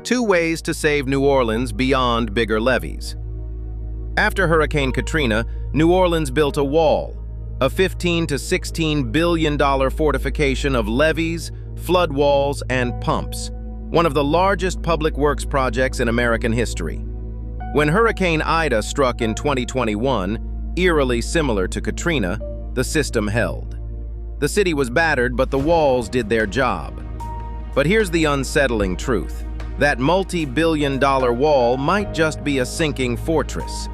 2 ways to save New Orleans beyond bigger levees. After Hurricane Katrina, New Orleans built a wall, a $15 to $16 billion fortification of levees, floodwalls, and pumps, one of the largest public works projects in American history. When Hurricane Ida struck in 2021, eerily similar to Katrina, the system held. The city was battered, but the walls did their job. But here's the unsettling truth. That multi-billion-dollar wall might just be a sinking fortress.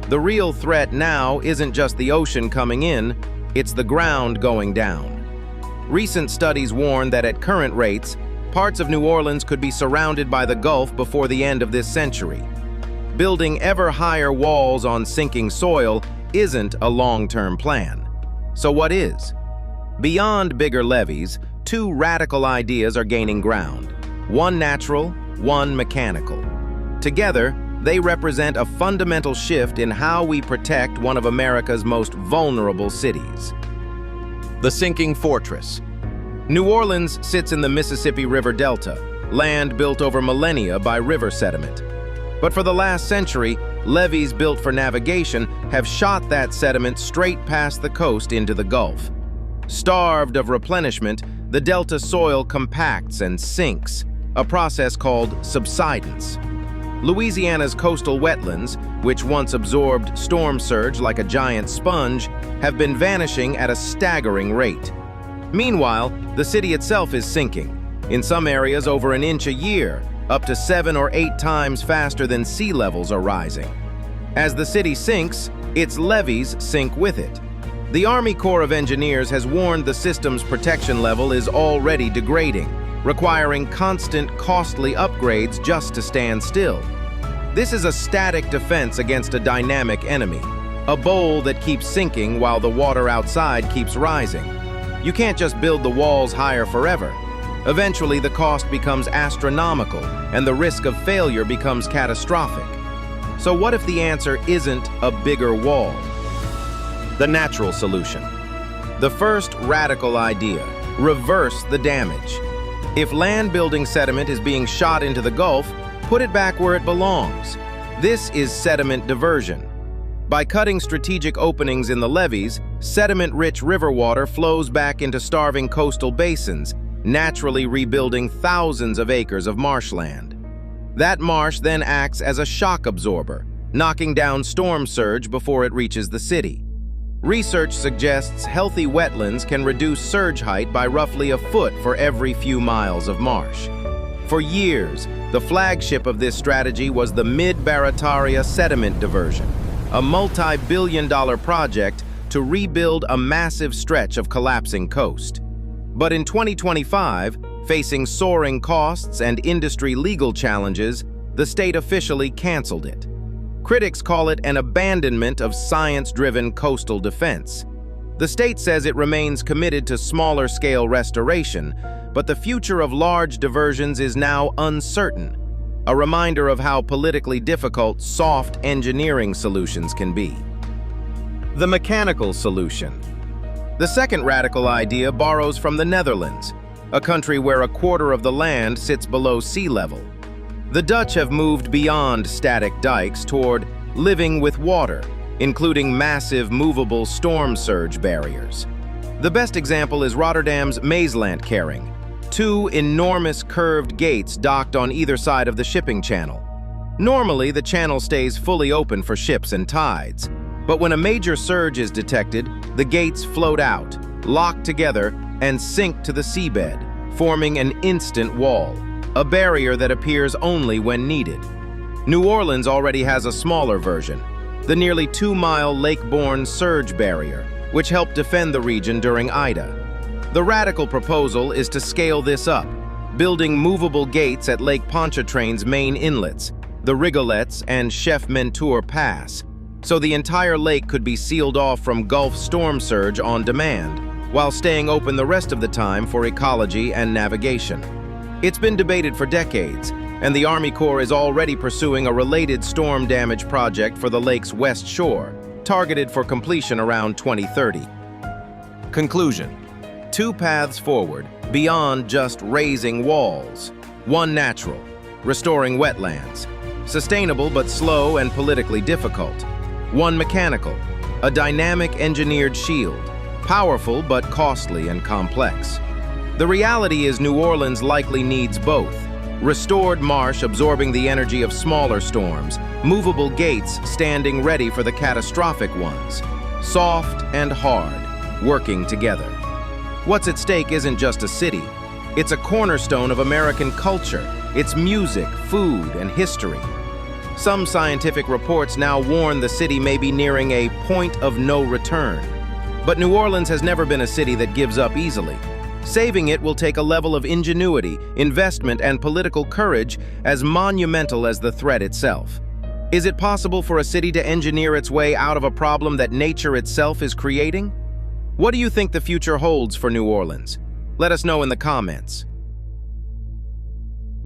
The real threat now isn't just the ocean coming in, it's the ground going down. Recent studies warn that at current rates, parts of New Orleans could be surrounded by the Gulf before the end of this century. Building ever higher walls on sinking soil isn't a long-term plan. So what is? Beyond bigger levees, 2 radical ideas are gaining ground. One natural, one mechanical. Together, they represent a fundamental shift in how we protect one of America's most vulnerable cities. The sinking fortress. New Orleans sits in the Mississippi River Delta, land built over millennia by river sediment. But for the last century, levees built for navigation have shot that sediment straight past the coast into the Gulf. Starved of replenishment, the delta soil compacts and sinks, a process called subsidence. Louisiana's coastal wetlands, which once absorbed storm surge like a giant sponge, have been vanishing at a staggering rate. Meanwhile, the city itself is sinking, in some areas over an inch a year, up to 7 or 8 times faster than sea levels are rising. As the city sinks, its levees sink with it. The Army Corps of Engineers has warned the system's protection level is already degrading, requiring constant, costly upgrades just to stand still. This is a static defense against a dynamic enemy, a bowl that keeps sinking while the water outside keeps rising. You can't just build the walls higher forever. Eventually, the cost becomes astronomical, and the risk of failure becomes catastrophic. So what if the answer isn't a bigger wall? The natural solution. The first radical idea: reverse the damage. If land-building sediment is being shot into the Gulf, put it back where it belongs. This is sediment diversion. By cutting strategic openings in the levees, sediment-rich river water flows back into starving coastal basins, naturally rebuilding thousands of acres of marshland. That marsh then acts as a shock absorber, knocking down storm surge before it reaches the city. Research suggests healthy wetlands can reduce surge height by roughly a foot for every few miles of marsh. For years, the flagship of this strategy was the Mid-Barataria sediment diversion, a multi-billion-dollar project to rebuild a massive stretch of collapsing coast. But in 2025, facing soaring costs and industry legal challenges, the state officially canceled it. Critics call it an abandonment of science-driven coastal defense. The state says it remains committed to smaller-scale restoration, but the future of large diversions is now uncertain, a reminder of how politically difficult soft engineering solutions can be. The mechanical solution. The second radical idea borrows from the Netherlands, a country where a quarter of the land sits below sea level. The Dutch have moved beyond static dikes toward living with water, including massive movable storm surge barriers. The best example is Rotterdam's Maeslantkering, 2 enormous curved gates docked on either side of the shipping channel. Normally, the channel stays fully open for ships and tides, but when a major surge is detected, the gates float out, lock together, and sink to the seabed, forming an instant wall, a barrier that appears only when needed. New Orleans already has a smaller version, the nearly 2-mile lake-borne surge barrier, which helped defend the region during Ida. The radical proposal is to scale this up, building movable gates at Lake Pontchartrain's main inlets, the Rigolettes and Chef Mentor Pass, so the entire lake could be sealed off from Gulf storm surge on demand, while staying open the rest of the time for ecology and navigation. It's been debated for decades, and the Army Corps is already pursuing a related storm damage project for the lake's west shore, targeted for completion around 2030. Conclusion. 2 paths forward, beyond just raising walls. One natural, restoring wetlands. Sustainable but slow and politically difficult. One mechanical, a dynamic engineered shield, powerful but costly and complex. The reality is New Orleans likely needs both. Restored marsh absorbing the energy of smaller storms, movable gates standing ready for the catastrophic ones. Soft and hard, working together. What's at stake isn't just a city. It's a cornerstone of American culture, its music, food, and history. Some scientific reports now warn the city may be nearing a point of no return. But New Orleans has never been a city that gives up easily. Saving it will take a level of ingenuity, investment, and political courage as monumental as the threat itself. Is it possible for a city to engineer its way out of a problem that nature itself is creating? What do you think the future holds for New Orleans? Let us know in the comments.